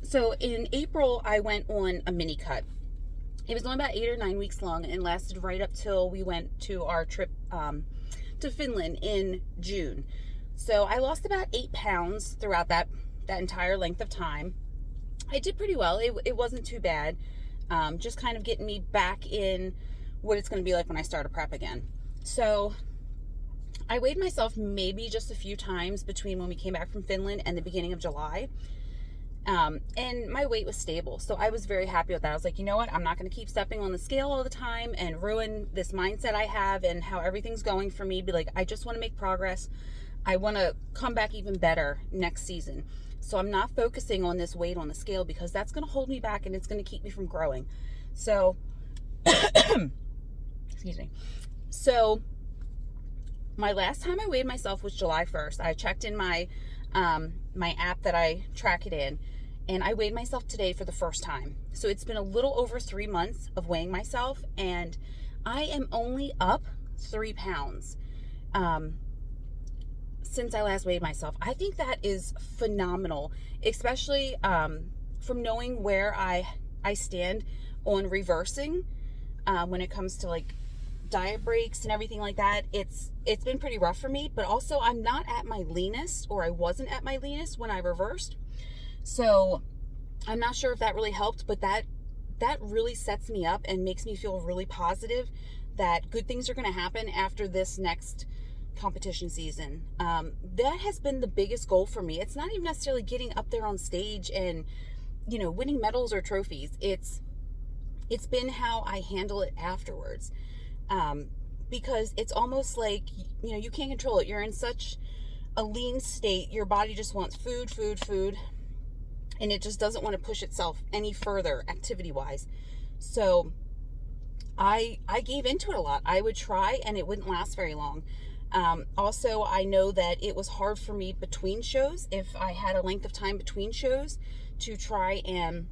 So in April, I went on a mini cut. It was only about 8 or 9 weeks long and lasted right up till we went to our trip to Finland in June. So I lost about 8 pounds throughout that entire length of time. I did pretty well. It wasn't too bad. Just kind of getting me back in what it's going to be like when I start a prep again. So I weighed myself maybe just a few times between when we came back from Finland and the beginning of July. And my weight was stable. So I was very happy with that. I was like, you know what? I'm not going to keep stepping on the scale all the time and ruin this mindset I have and how everything's going for me. Be like, I just want to make progress. I want to come back even better next season. So I'm not focusing on this weight on the scale because that's going to hold me back and it's going to keep me from growing. So, excuse me. So my last time I weighed myself was July 1st. I checked in my app that I track it in, and I weighed myself today for the first time. So it's been a little over 3 months of weighing myself, and I am only up 3 pounds since I last weighed myself. I think that is phenomenal, especially from knowing where I stand on reversing when it comes to like diet breaks and everything like that. It's been pretty rough for me, but also I'm not at my leanest, or I wasn't at my leanest when I reversed. So I'm not sure if that really helped, but that really sets me up and makes me feel really positive that good things are going to happen after this next competition season. That has been the biggest goal for me. It's not even necessarily getting up there on stage and, you know, winning medals or trophies. It's been how I handle it afterwards. Because it's almost like, you know, you can't control it. You're in such a lean state. Your body just wants food, and it just doesn't want to push itself any further activity-wise. So I gave into it a lot. I would try, and it wouldn't last very long. Also, I know that it was hard for me between shows, if I had a length of time between shows, to try and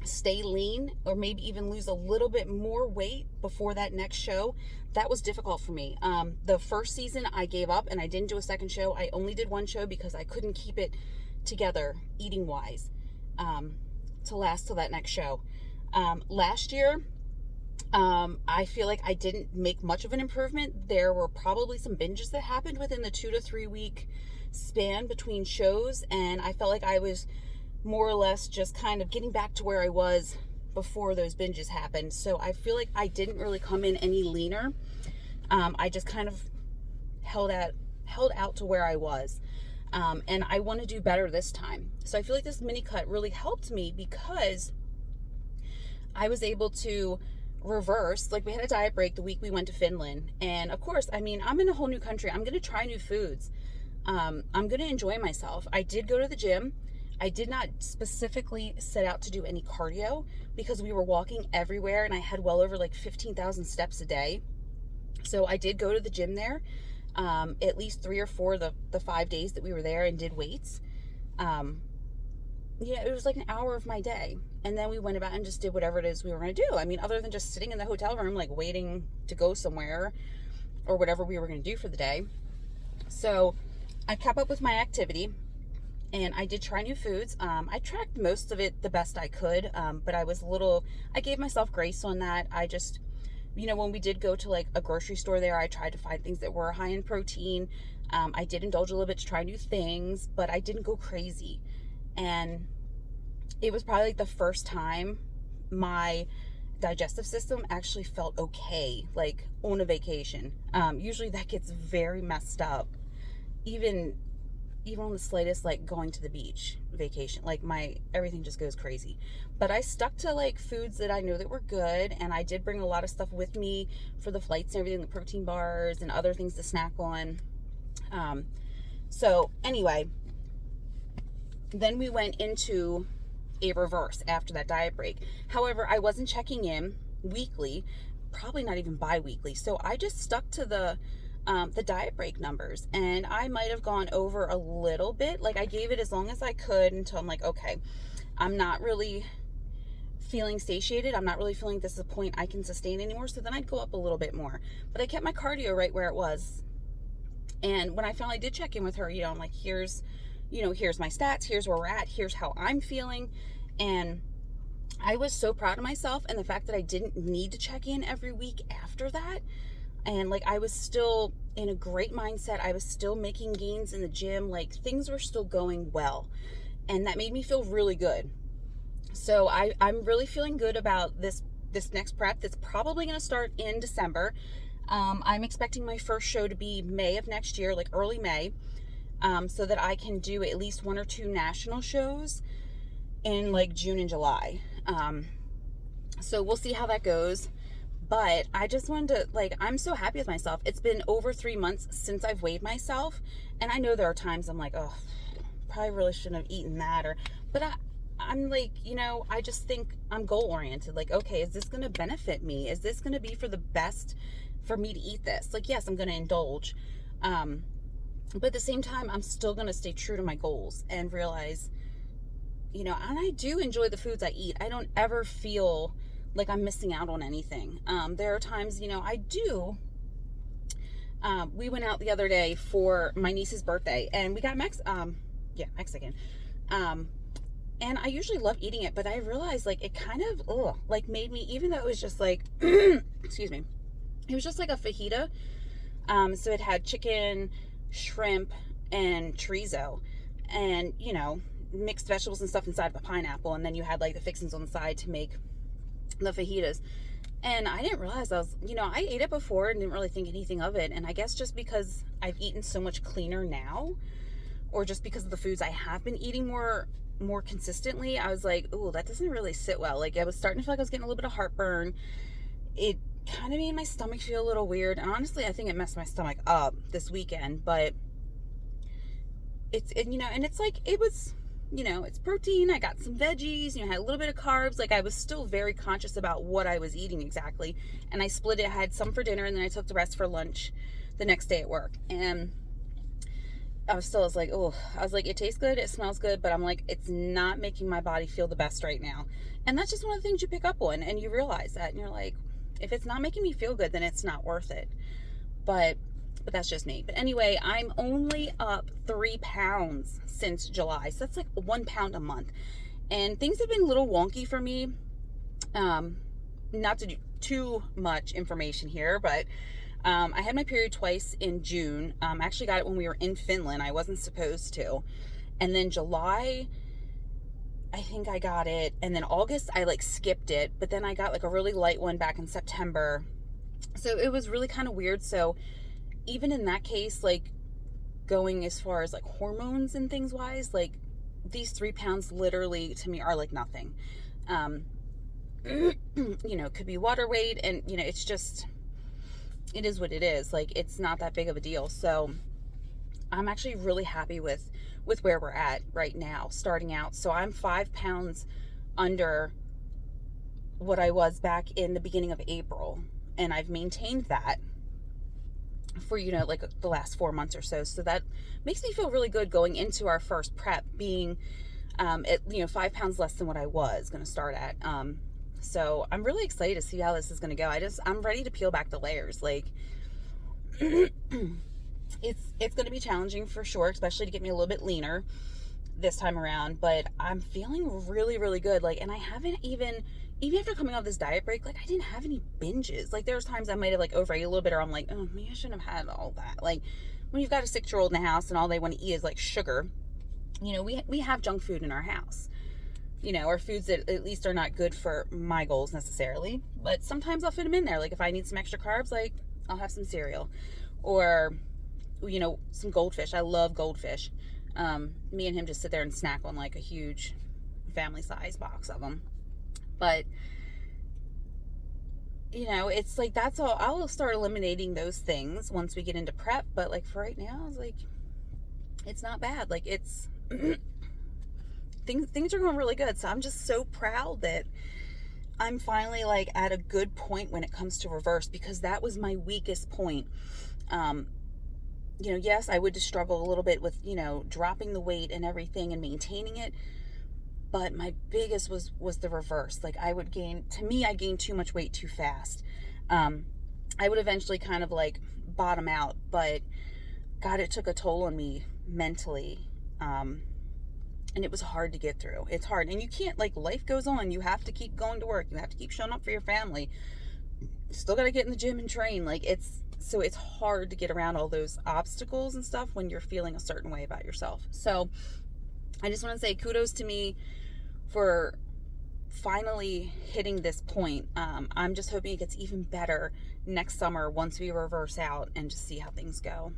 stay lean or maybe even lose a little bit more weight before that next show. That was difficult for me. The first season I gave up and I didn't do a second show. I only did one show because I couldn't keep it together eating wise to last till that next show. Last year, I feel like I didn't make much of an improvement. There were probably some binges that happened within the 2 to 3 week span between shows, and I felt like I was more or less just kind of getting back to where I was before those binges happened. So I feel like I didn't really come in any leaner. I just kind of held out to where I was. And I want to do better this time. So I feel like this mini cut really helped me because I was able to reverse. Like, we had a diet break the week we went to Finland. And of course, I mean, I'm in a whole new country. I'm going to try new foods. I'm going to enjoy myself. I did go to the gym. I did not specifically set out to do any cardio because we were walking everywhere and I had well over like 15,000 steps a day. So I did go to the gym there at least 3 or 4 of the 5 days that we were there and did weights. Yeah, it was like an hour of my day. And then we went about and just did whatever it is we were going to do. I mean, other than just sitting in the hotel room, like waiting to go somewhere or whatever we were going to do for the day. So I kept up with my activity. And I did try new foods. I tracked most of it the best I could, but I gave myself grace on that. I just, you know, when we did go to like a grocery store there, I tried to find things that were high in protein. I did indulge a little bit to try new things, but I didn't go crazy. And it was probably like the first time my digestive system actually felt okay, like on a vacation. Usually that gets very messed up. Even on the slightest, like going to the beach vacation, like everything just goes crazy. But I stuck to like foods that I knew that were good, and I did bring a lot of stuff with me for the flights and everything, the protein bars and other things to snack on. So anyway, then we went into a reverse after that diet break. However, I wasn't checking in weekly, probably not even bi-weekly. So I just stuck to the diet break numbers, and I might have gone over a little bit. Like, I gave it as long as I could until I'm like, okay, I'm not really feeling satiated. I'm not really feeling this is a point I can sustain anymore. So then I'd go up a little bit more, but I kept my cardio right where it was. And when I finally did check in with her, you know, I'm like, here's my stats, here's where we're at, here's how I'm feeling. And I was so proud of myself, and the fact that I didn't need to check in every week after that. And like, I was still in a great mindset. I was still making gains in the gym. Like, things were still going well. And that made me feel really good. So I'm really feeling good about this next prep that's probably going to start in December. I'm expecting my first show to be May of next year, like early May, so that I can do at least 1 or 2 national shows in like June and July. So we'll see how that goes. But I just wanted to, like, I'm so happy with myself. It's been over 3 months since I've weighed myself. And I know there are times I'm like, oh, probably really shouldn't have eaten that. But I'm like, I just think I'm goal oriented. Like, okay, is this going to benefit me? Is this going to be for the best for me to eat this? Like, yes, I'm going to indulge. But at the same time, I'm still going to stay true to my goals and realize, and I do enjoy the foods I eat. I don't ever feel like I'm missing out on anything. There are times, I do. We went out the other day for my niece's birthday, and we got Mexican. And I usually love eating it, but I realized like it kind of like made me, even though it was just like excuse me, it was just like a fajita. So it had chicken, shrimp, and chorizo, and mixed vegetables and stuff inside of a pineapple, and then you had like the fixings on the side to make the fajitas. And I didn't realize I ate it before and didn't really think anything of it. And I guess just because I've eaten so much cleaner now, or just because of the foods I have been eating more consistently, I was like, oh, that doesn't really sit well. Like, I was starting to feel like I was getting a little bit of heartburn. It kind of made my stomach feel a little weird. And honestly, I think it messed my stomach up this weekend. But and it's like, it was, it's protein. I got some veggies, had a little bit of carbs. Like, I was still very conscious about what I was eating exactly. And I split it. I had some for dinner, and then I took the rest for lunch the next day at work. And I was like, it tastes good, it smells good, but I'm like, it's not making my body feel the best right now. And that's just one of the things you pick up on, and you realize that, and you're like, if it's not making me feel good, then it's not worth it. But that's just me. But anyway, I'm only up 3 pounds since July. So that's like 1 pound a month. And things have been a little wonky for me. Not to do too much information here, but I had my period twice in June. I actually got it when we were in Finland. I wasn't supposed to. And then July, I think I got it. And then August, I like skipped it. But then I got like a really light one back in September. So it was really kind of weird. So even in that case, like, going as far as like hormones and things wise, like, these 3 pounds literally to me are like nothing. Could be water weight, and it's just, it is what it is. Like, it's not that big of a deal. So I'm actually really happy with where we're at right now, starting out. So I'm 5 pounds under what I was back in the beginning of April, and I've maintained that for like the last 4 months or so. So that makes me feel really good going into our first prep, being at 5 pounds less than what I was going to start at. So I'm really excited to see how this is going to go. I'm ready to peel back the layers. Like, it's going to be challenging for sure, especially to get me a little bit leaner this time around, but I'm feeling really, really good. Like, and I haven't even after coming off this diet break, like, I didn't have any binges. Like, there's times I might have like overate a little bit, or I'm like, oh, maybe I shouldn't have had all that. Like, when you've got a 6-year-old in the house and all they want to eat is like sugar, we have junk food in our house, or foods that at least are not good for my goals necessarily, but sometimes I'll fit them in there. Like, if I need some extra carbs, like, I'll have some cereal, or some goldfish. I love goldfish. Me and him just sit there and snack on like a huge family size box of them. But it's like, that's all. I'll start eliminating those things once we get into prep. But like, for right now, it's like, it's not bad. Like, it's things are going really good. So I'm just so proud that I'm finally like at a good point when it comes to reverse, because that was my weakest point. Yes, I would just struggle a little bit with, dropping the weight and everything and maintaining it. But my biggest was the reverse. Like, I gained too much weight too fast. I would eventually kind of like bottom out, but God, it took a toll on me mentally. and it was hard to get through. It's hard, and you can't, like, life goes on. You have to keep going to work. You have to keep showing up for your family. Still got to get in the gym and train. Like, it's hard to get around all those obstacles and stuff when you're feeling a certain way about yourself. So I just want to say kudos to me for finally hitting this point. I'm just hoping it gets even better next summer once we reverse out and just see how things go.